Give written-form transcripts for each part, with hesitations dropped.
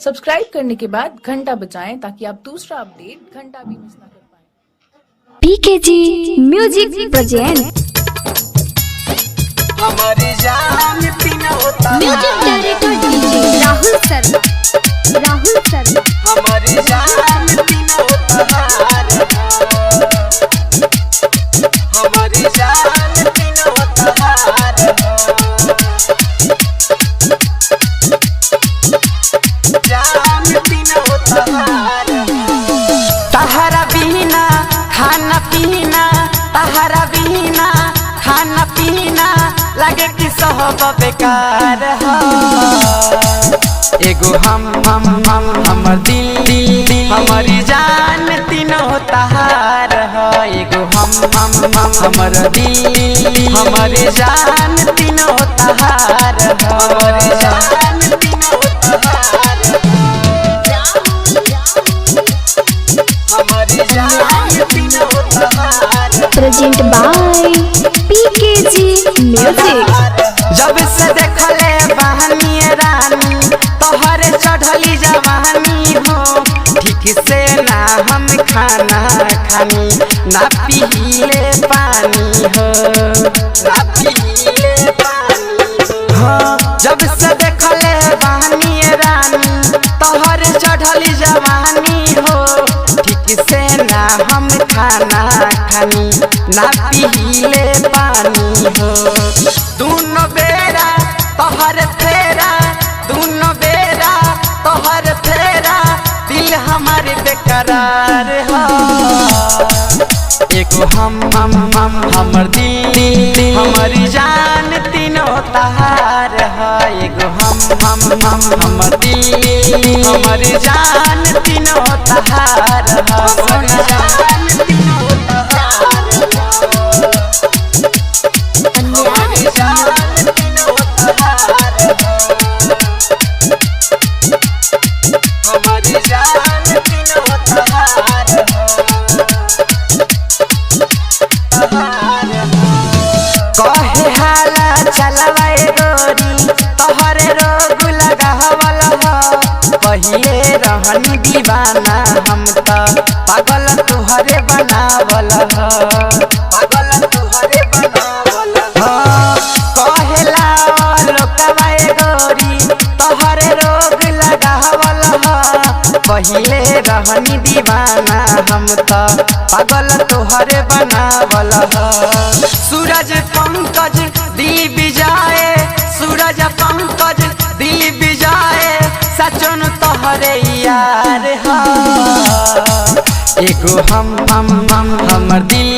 Subscribe करने के बाद घंटा बजाएं ताकि आप दूसरा अपडेट घंटा भी मिस ना कर पाएं। पीकेजी म्यूजिक प्रेजेंट हमारी जान पीना होता म्यूजिक डायरेक्टर डीजे राहुल सर हमारी जान पीना होता हमारी जान पीना होता जान पीना होता तहरा बिना खाना पीना तहरा बिना खाना पीना लगे कि सब बेकार है। एगो हमर दिल हमारी जान तीनों तहार है। एगो हमर दिल हमारी जान तीनों तहार है। हमारी जान तीनों तहार हमारी जान तीनों तहार प्रेजेंट बाय पीकेजी म्यूजिक। जब से देखले बहनी रानी तोहरे चढ़ली जवानी हो ठीक से ना हम खाना खानी ना पीले पानी हो ना पीले पानी हो। जब से देखले बहनी रानी तोहरे चढ़ली जवानी हो ठीक से ना हम खाना खानी ना पीले पानी हो। दोनों बेरा तोहर फेरा दोनों बेरा तोहर फेरा दिल हमारे बेकरार है। एगो हमर दिल हमारी जान तीनों तहार है। एगो हमर दिल हमारी जान तीनों तहार है। हमारी जान तीनों तहार हमारी जान तीनों तहार हमारी जान तीनों तहार कहे हाला चलवाए गोरी तोहरे रोग लगावल हो। पहिले रहनी दीवाना हम तो पागल तुहरे बनावल हो पागल तुहरे बनावल हो। कहेला लोकवाए गोरी तोहरे रोग लगावल हो। पहिले रहनी दीवाना हम तो पागल तुहरे बनावल हो। सूरज पंकज दिल बिजाए सूरज पंकज दिल बिजाए सचन तोहरे यार है। एगो हमर दिल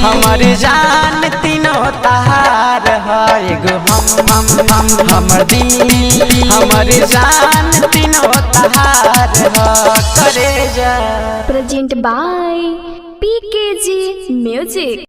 हमारी जान तीनों तहार है। एगो हमर दिल हमारी जान तीनों तहार है। करे जा प्रेजेंट बाय पीकेजी म्यूजिक।